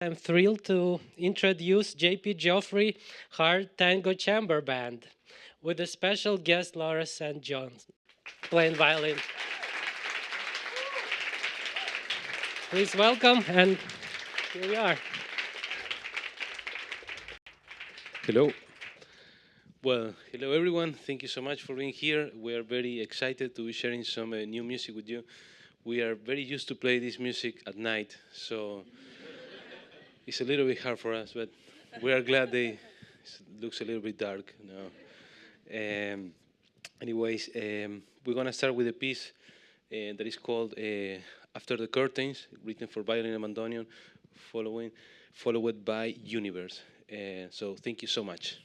I'm thrilled to introduce JP Joffrey Hard Tango Chamber Band with a special guest Laura St. John playing violin. Please welcome, and here we are. Hello. Well, hello everyone. Thank you so much for being here. We are very excited to be sharing some new music with you. We are very used to play this music at night, so it's a little bit hard for us, but we are glad it looks a little bit dark now. Anyways, we're gonna start with a piece that is called "After the Curtains," written for violin and bandoneon, followed by "Universe." So thank you so much.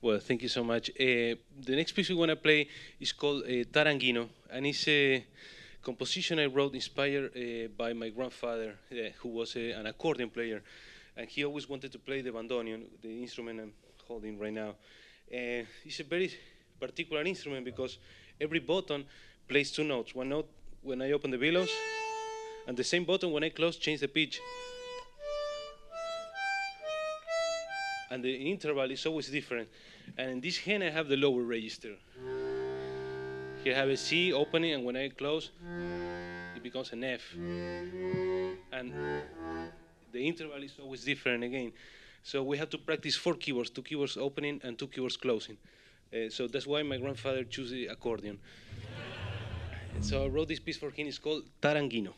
Well, thank you so much. The next piece we want to play is called Taranguino, and it's a composition I wrote inspired by my grandfather, who was an accordion player, and he always wanted to play the bandoneon, the instrument I'm holding right now. It's a very particular instrument because every button plays two notes. One note when I open the bellows, and the same button when I close change the pitch. And the interval is always different. And in this hand I have the lower register. Here I have a C opening, and when I close, it becomes an F. And the interval is always different again. So we have to practice 4 keyboards, 2 keyboards opening and 2 keyboards closing. So that's why my grandfather chose the accordion. So I wrote this piece for him. It's called Taranguino.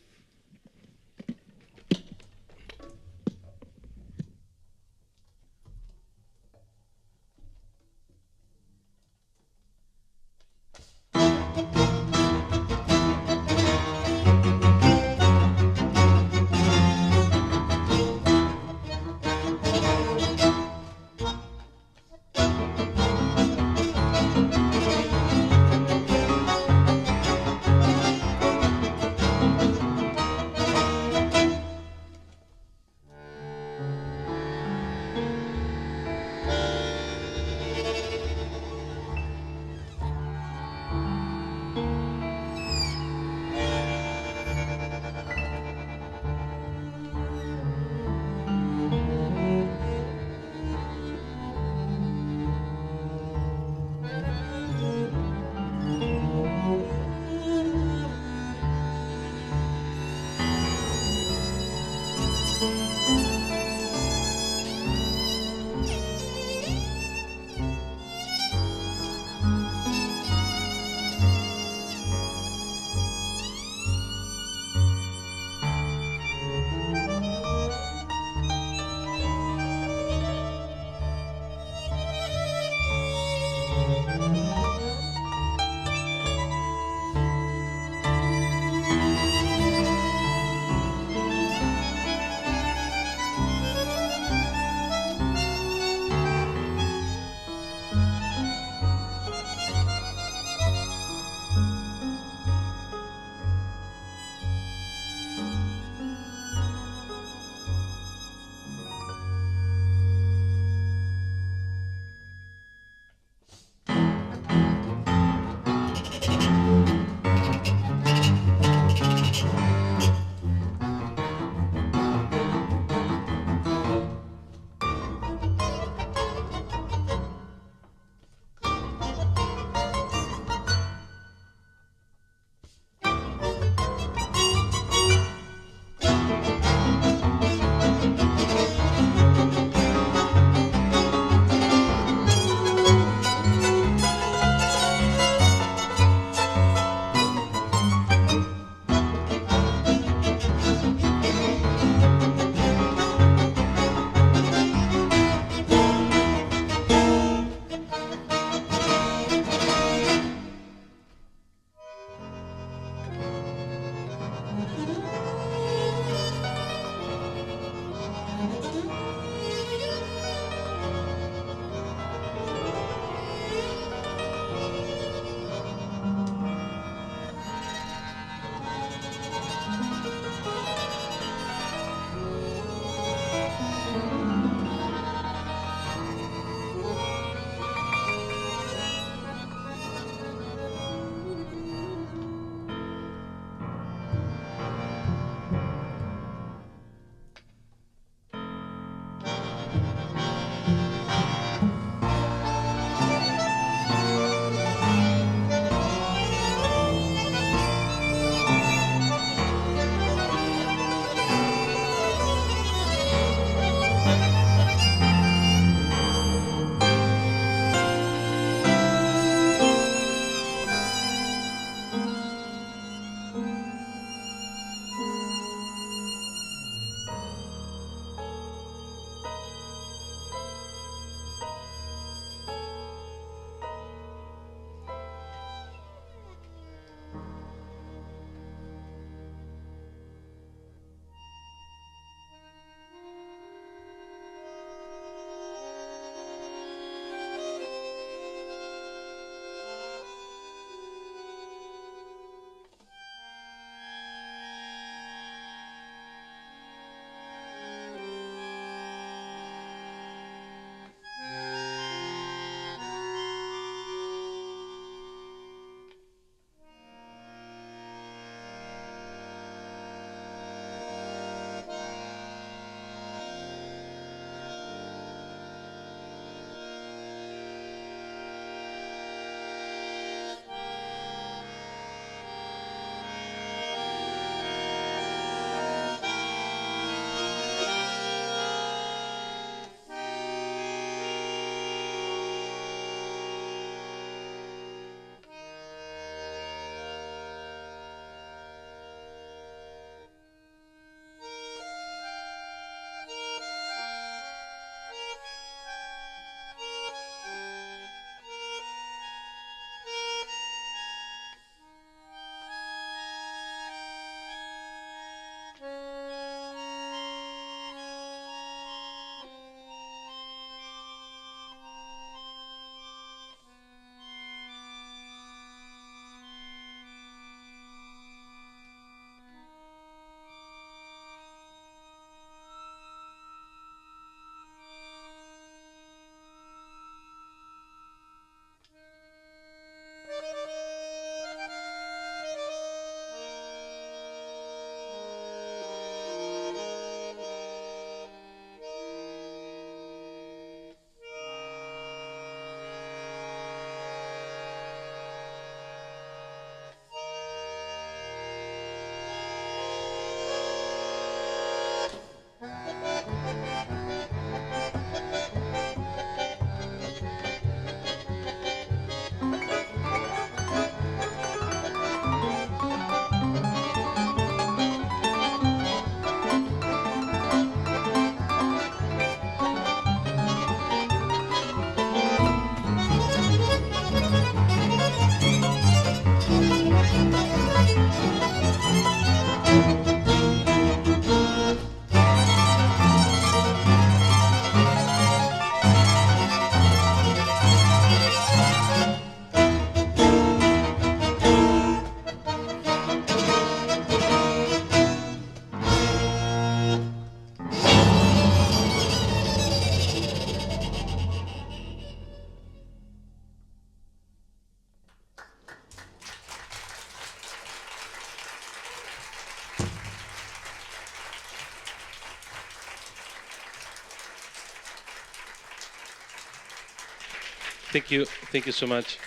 Thank you so much.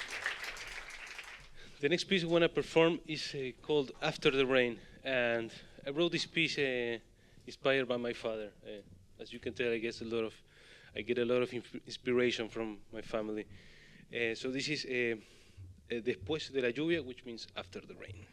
The next piece we want to perform is called After the Rain, and I wrote this piece inspired by my father. As you can tell, I get a lot of inspiration from my family. So this is Después de la lluvia, which means after the rain.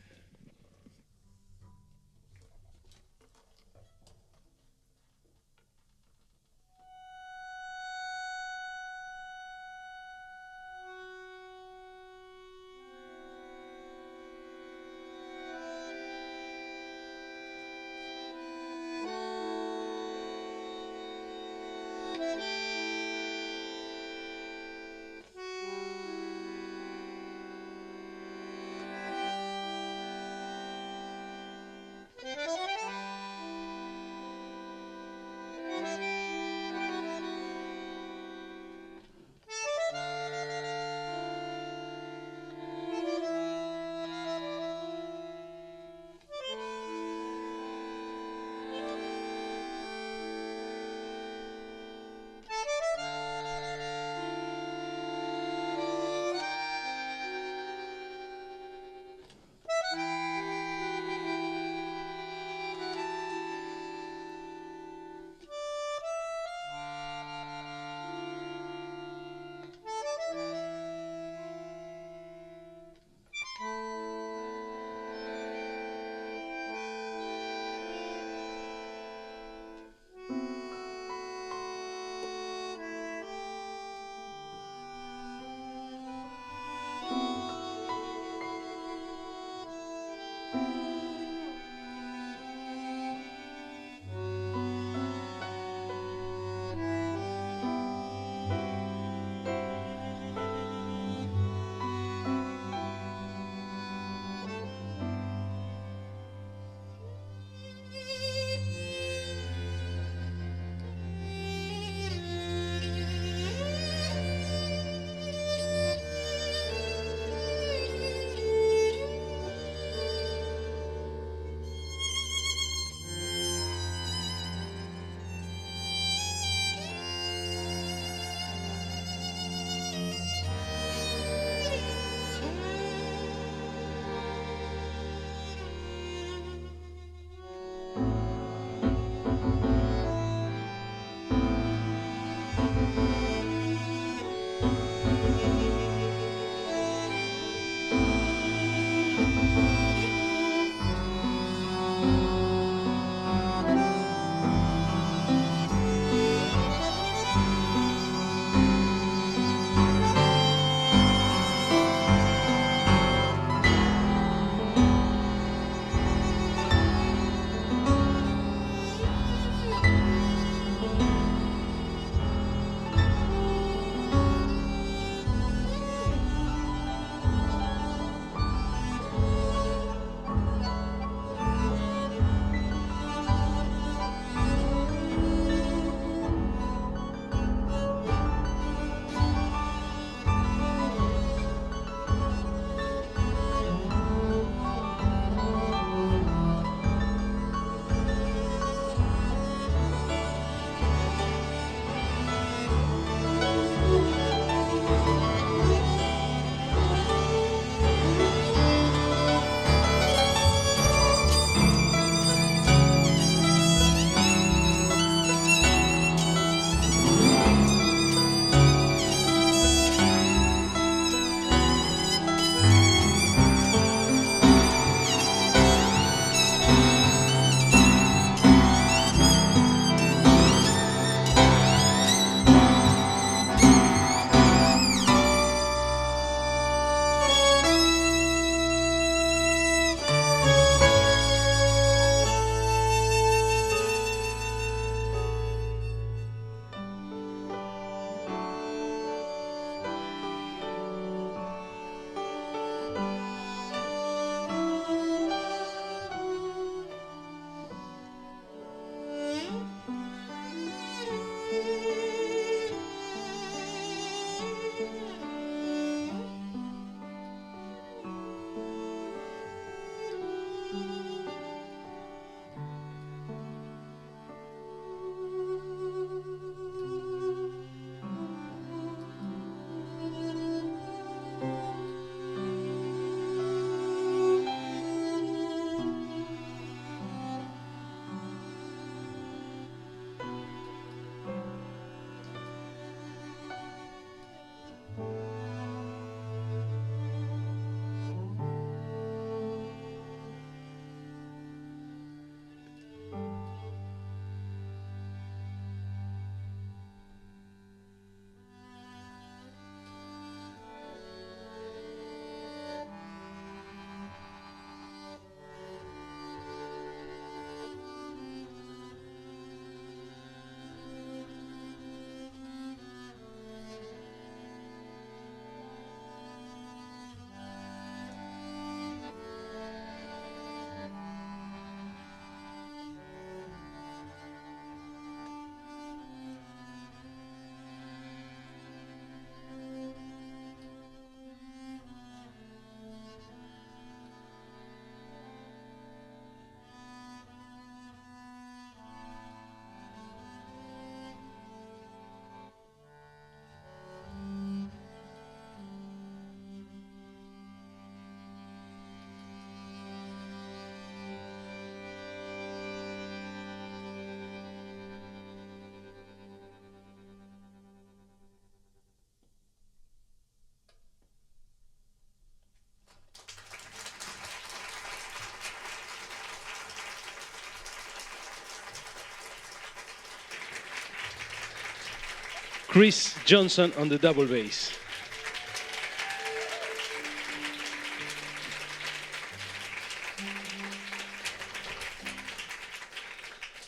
Chris Johnson on the double bass.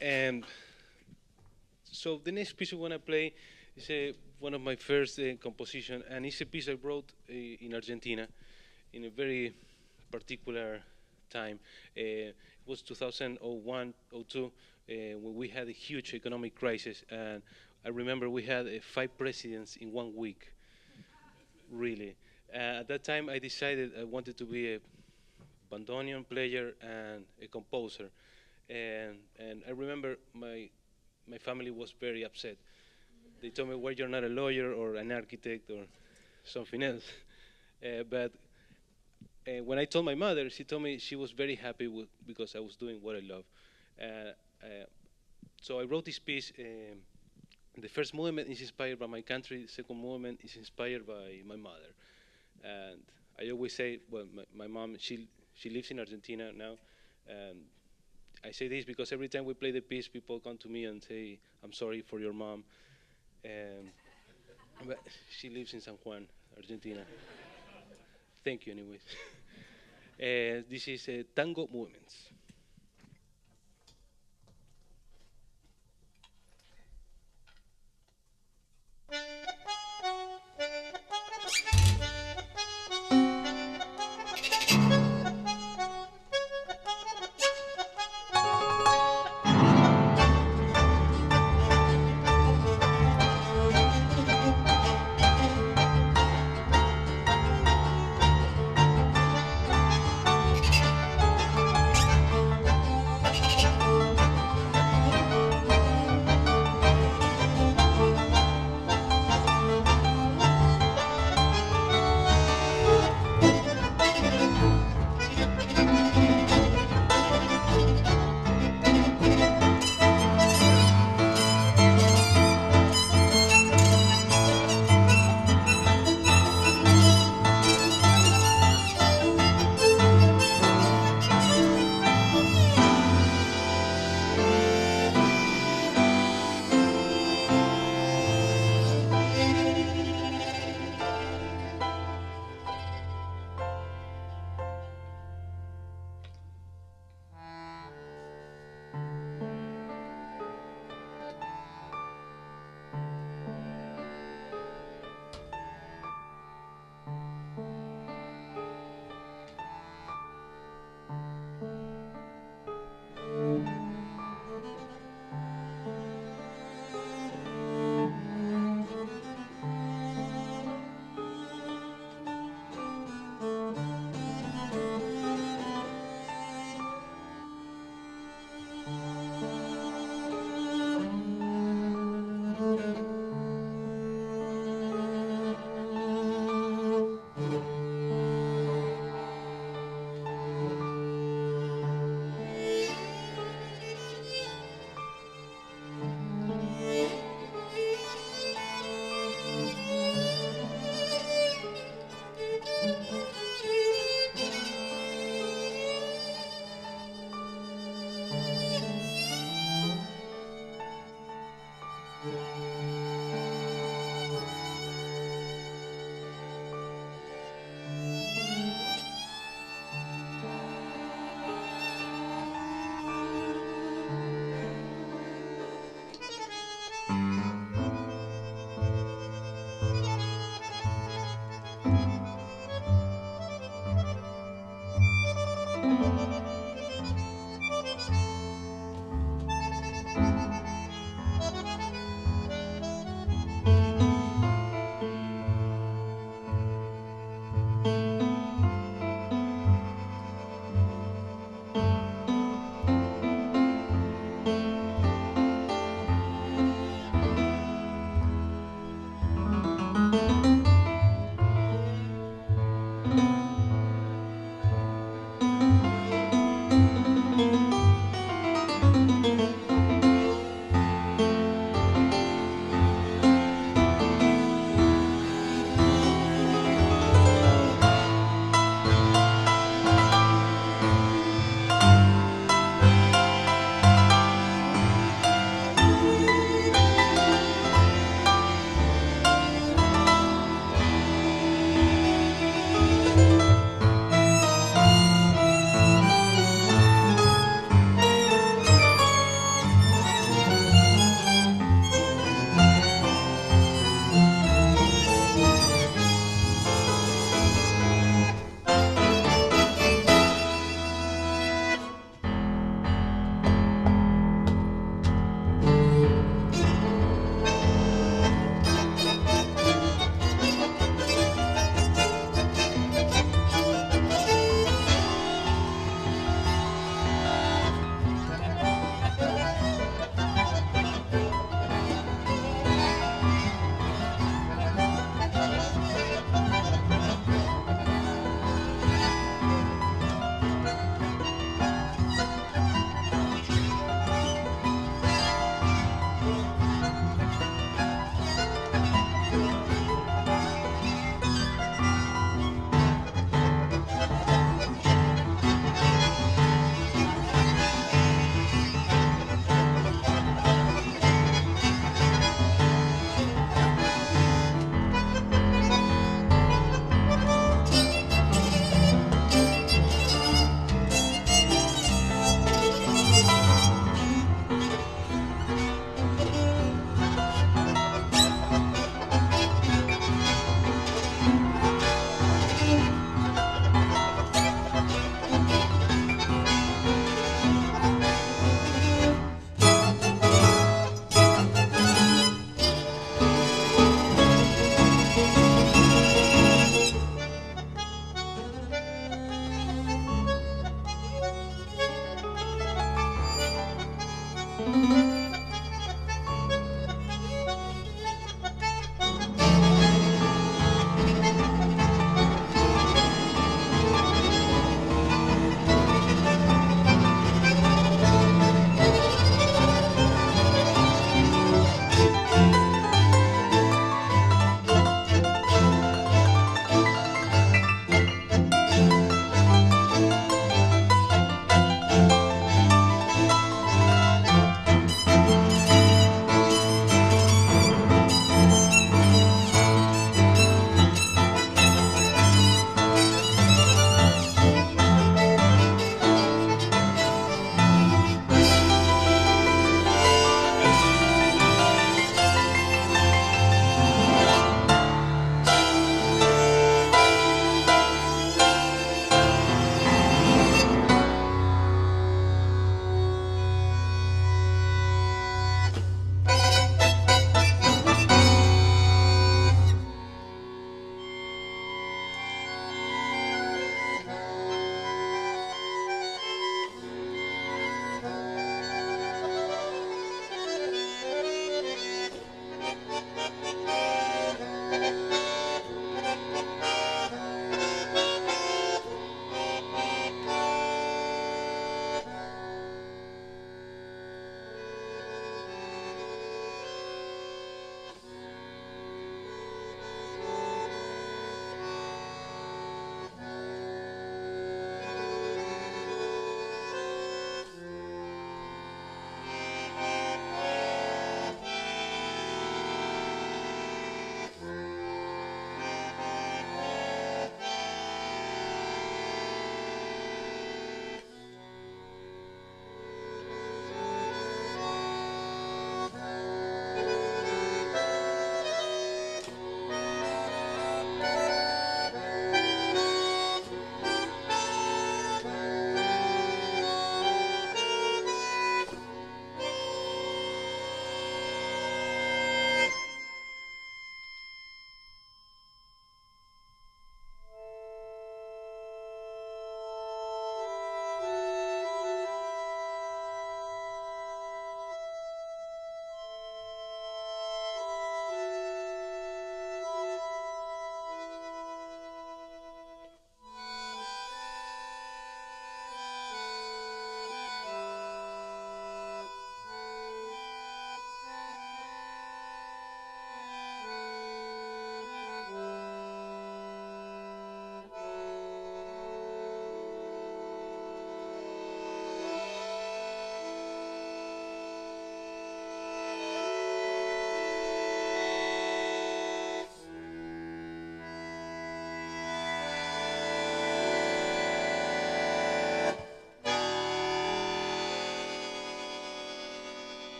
And so the next piece we want to play is one of my first composition, and it's a piece I wrote in Argentina in a very particular time. It was 2001, 02, when we had a huge economic crisis, and I remember we had 5 presidents in 1 week, really. At that time, I decided I wanted to be a bandoneon player and a composer. And I remember my family was very upset. They told me, well, you're not a lawyer or an architect or something else. But when I told my mother, she told me she was very happy because I was doing what I love. So I wrote this piece. The first movement is inspired by my country. The second movement is inspired by my mother. And I always say, well, my mom, she lives in Argentina now. And I say this because every time we play the piece, people come to me and say, I'm sorry for your mom. But she lives in San Juan, Argentina. Thank you, anyways. This is Tango Movements.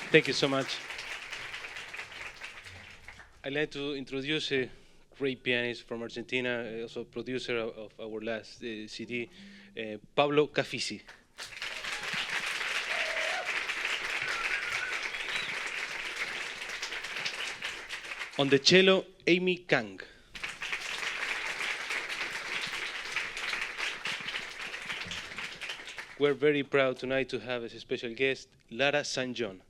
Thank you so much. I'd like to introduce a great pianist from Argentina, also producer of our last CD, Pablo Cafisi. On the cello, Amy Kang. We're very proud tonight to have as a special guest Lara St. John.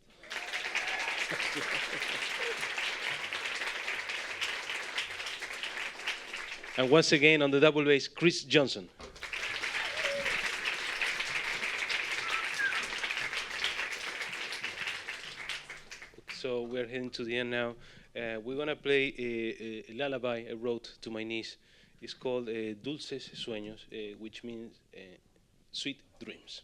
And once again on the double bass, Chris Johnson. So we're heading to the end now. We're going to play a lullaby I wrote to my niece. It's called Dulces Sueños, which means sweet dreams.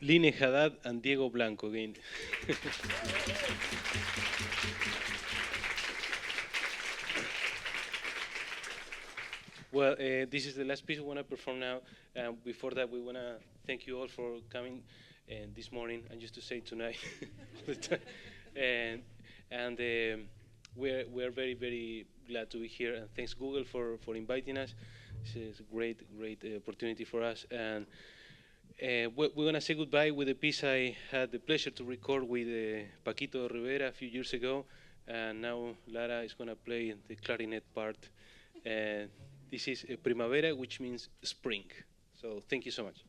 Line Haddad and Diego Blanco again. Well, this is the last piece we want to perform now. Before that, we want to thank you all for coming this morning and just to say tonight. all the time. And we're very, very glad to be here. And thanks, Google, for inviting us. It's a great, great opportunity for us. And we're going to say goodbye with a piece I had the pleasure to record with Paquito Rivera a few years ago. And now Lara is going to play the clarinet part. And this is Primavera, which means spring. So thank you so much.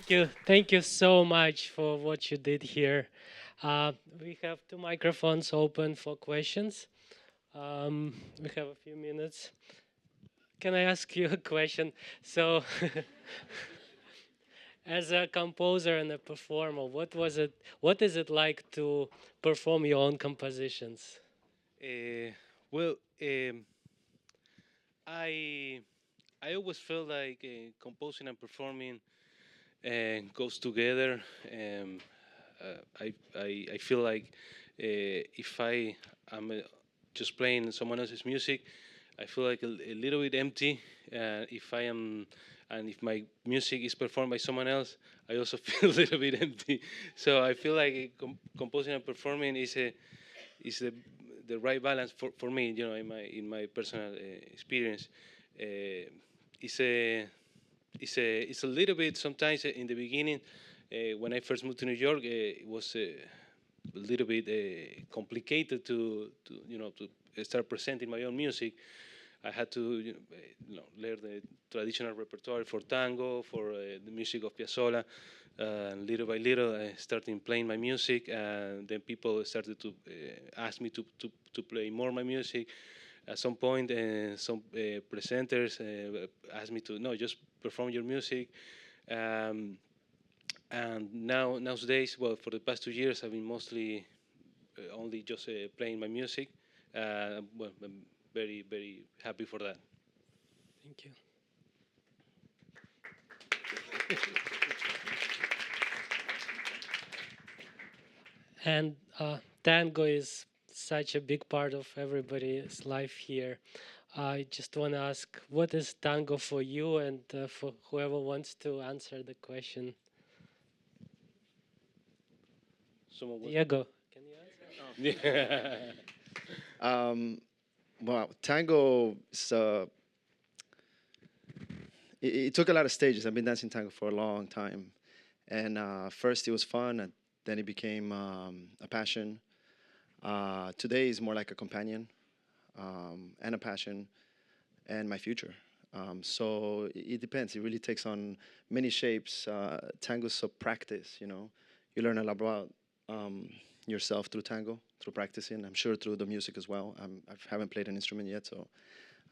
Thank you so much for what you did here. Uh, we have two microphones open for questions. We have a few minutes. Can I ask you a question? So, as a composer and a performer, what was it? What is it like to perform your own compositions? Uh, well, I I always felt like composing and performing goes together. I feel like if I am just playing someone else's music, I feel like a little bit empty. If I am, and if my music is performed by someone else, I also feel a little bit empty. So I feel like composing and performing is the right balance for me. You know, in my personal experience, it's a it's a little bit sometimes in the beginning when I first moved to New York. It was a little bit complicated to to start presenting my own music. I had to learn the traditional repertoire for tango, for the music of Piazzolla. Little by little, I started playing my music, and then people started to ask me to play more my music. At some point, some presenters asked me to no, just perform your music. Um, and nowadays, well, for the past 2 years, I've been mostly only just playing my music. Well, I'm very happy for that. Thank you. And tango is such a big part of everybody's life here. I just want to ask, what is tango for you, and for whoever wants to answer the question? Someone was. Diego, can you answer? Yeah. Um, wow, tango is, it took a lot of stages. I've been dancing tango for a long time. And first it was fun, and then it became a passion. Today is more like a companion and a passion and my future. So it depends. It really takes on many shapes. Tango's a practice, you know. You learn a lot about yourself through tango, through practicing. I'm sure through the music as well. I haven't played an instrument yet, so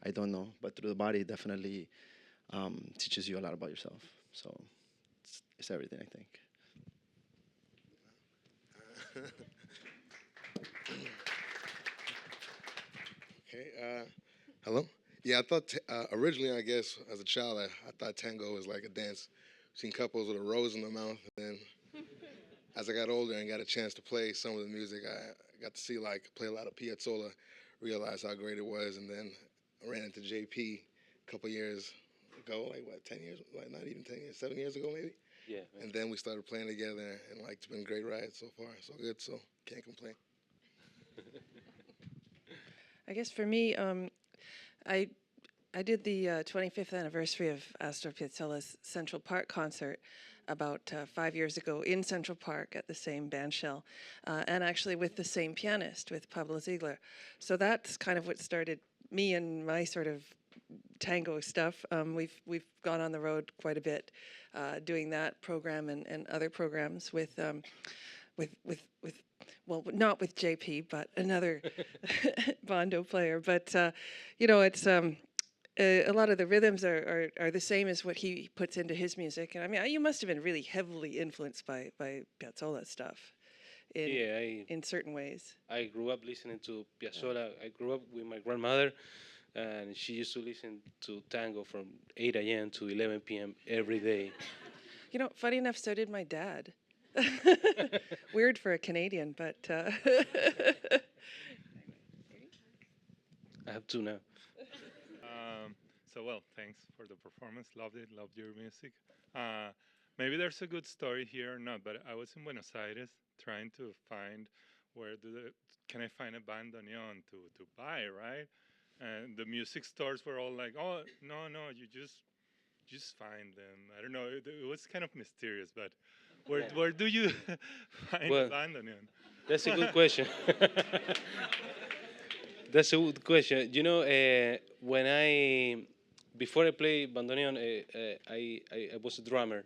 I don't know. But through the body, it definitely teaches you a lot about yourself. So it's everything, I think. Okay. Hello. Yeah, I thought originally, I guess, as a child, I thought tango was like a dance. Seen couples with a rose in their mouth, and then as I got older and got a chance to play some of the music, I got to see like play a lot of Piazzolla, realize how great it was, and then I ran into JP a couple years ago, like what, 10 years, like not even 10 years, 7 years ago maybe. Yeah. And then we started playing together, and like it's been a great ride so far, so good, so can't complain. I guess for me, I I did the 25th anniversary of Astor Piazzolla's Central Park concert about 5 years ago in Central Park at the same band shell, and actually with the same pianist, with Pablo Ziegler. So that's kind of what started me and my sort of tango stuff. We've gone on the road quite a bit, doing that program and other programs with well, not with JP, but another bondo player. But it's a lot of the rhythms are the same as what he puts into his music. And I mean, you must have been really heavily influenced by Piazzolla stuff in Yeah, in certain ways. I grew up listening to Piazzolla. I grew up with my grandmother, and she used to listen to tango from 8 a.m. to 11 p.m. every day. You know, funny enough, so did my dad. Weird for a Canadian, but I have two now. Well, thanks for the performance. Loved it. Loved your music. Uh, Maybe there's a good story here or not, but I was in Buenos Aires trying to find where can I find a bandoneon to buy, right? And the music stores were all like, "Oh, no, you just find them." I don't know. It was kind of mysterious, but where do you find a Well, bandoneon? that's a good question. That's a good question. You know, when I before I play bandoneon, I was a drummer,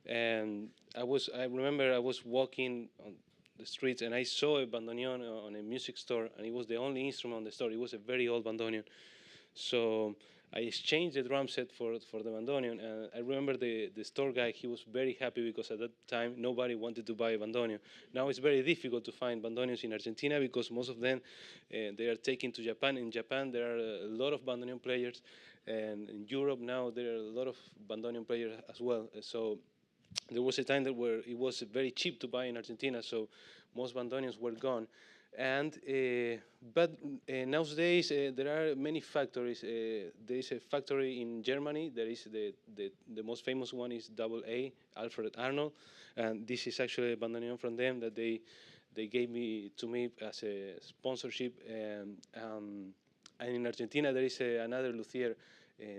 And I remember I was walking on the streets and I saw a bandoneon on a music store, and it was the only instrument on the store. It was a very old bandoneon. So I exchanged the drum set for the bandoneon, and I remember the store guy, he was very happy because at that time nobody wanted to buy a bandoneon. Now it's very difficult to find bandoneons in Argentina because most of them they are taken to Japan. In Japan there are a lot of bandoneon players, and in Europe now there are a lot of bandoneon players as well. So there was a time that where it was very cheap to buy in Argentina, so most bandoneons were gone. And but nowadays there are many factories. There is a factory in Germany. There is the most famous one is Double A, Alfred Arnold, and this is actually a bandoneon from them that they gave me to me as a sponsorship. And in Argentina there is another luthier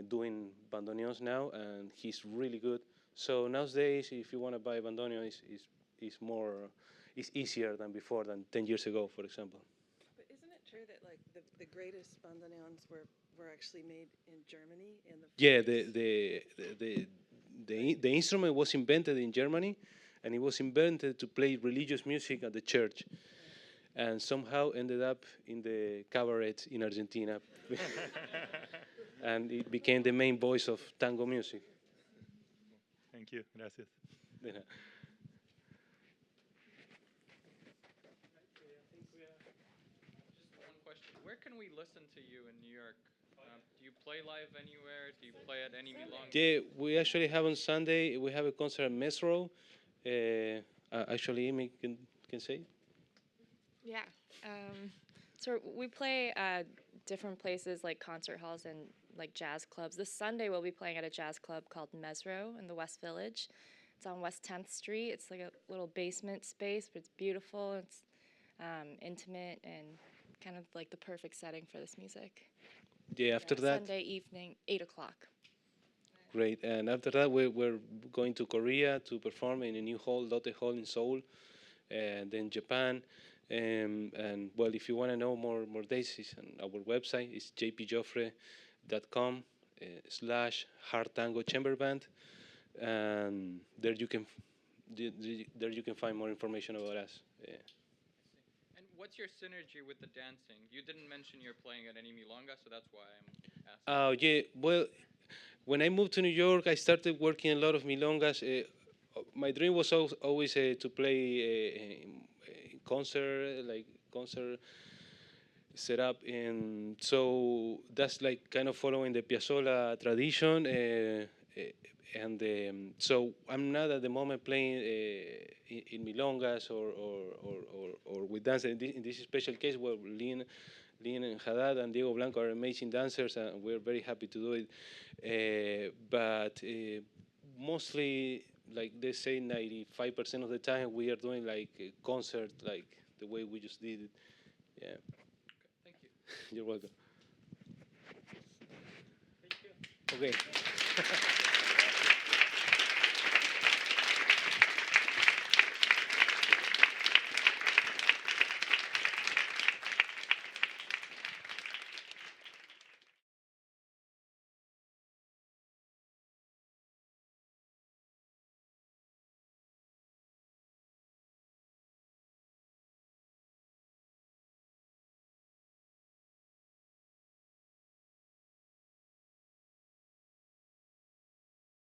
doing bandoneons now, and he's really good. So nowadays, if you want to buy a bandoneon, it's easier than before, than 10 years ago, for example. But isn't it true that like the greatest bandoneons were actually made in Germany in the Yeah, 40s? the instrument was invented in Germany, and it was invented to play religious music at the church, and somehow ended up in the cabaret in Argentina, and it became the main voice of tango music. Thank you. Gracias. You know. Just one question. Where can we listen to you in New York? Do you play live anywhere? Do you play at any Milonga? Yeah, we actually have on Sunday, we have a concert at Mesro. Actually, Amy can say. Yeah. So we play at different places like concert halls and like jazz clubs. This Sunday we'll be playing at a jazz club called Mesro in the West Village. It's on West 10th Street. It's like a little basement space, but it's beautiful. It's intimate and kind of like the perfect setting for this music. Yeah, after that, Sunday evening, 8 o'clock. great. And after that, we're going to Korea to perform in a new hall, Lotte Hall in Seoul, and then Japan. And well, if you want to know more dates, it's on our website. It's jpjoffre.com /Hard Tango Chamber Band, and there you can find more information about us. And what's your synergy with the dancing? You didn't mention you're playing at any Milonga, so that's why I'm asking. Yeah. Well, when I moved to New York, I started working a lot of milongas. My dream was always to play a concert set up, and so that's like kind of following the Piazzolla tradition. So I'm not at the moment playing in milongas or with dancers. In this special case, well, Lynn and Haddad and Diego Blanco are amazing dancers, and we're very happy to do it. But mostly, like they say, 95% of the time we are doing like a concert, like the way we just did it. Yeah. Thank you. You're welcome. Thank you. Okay.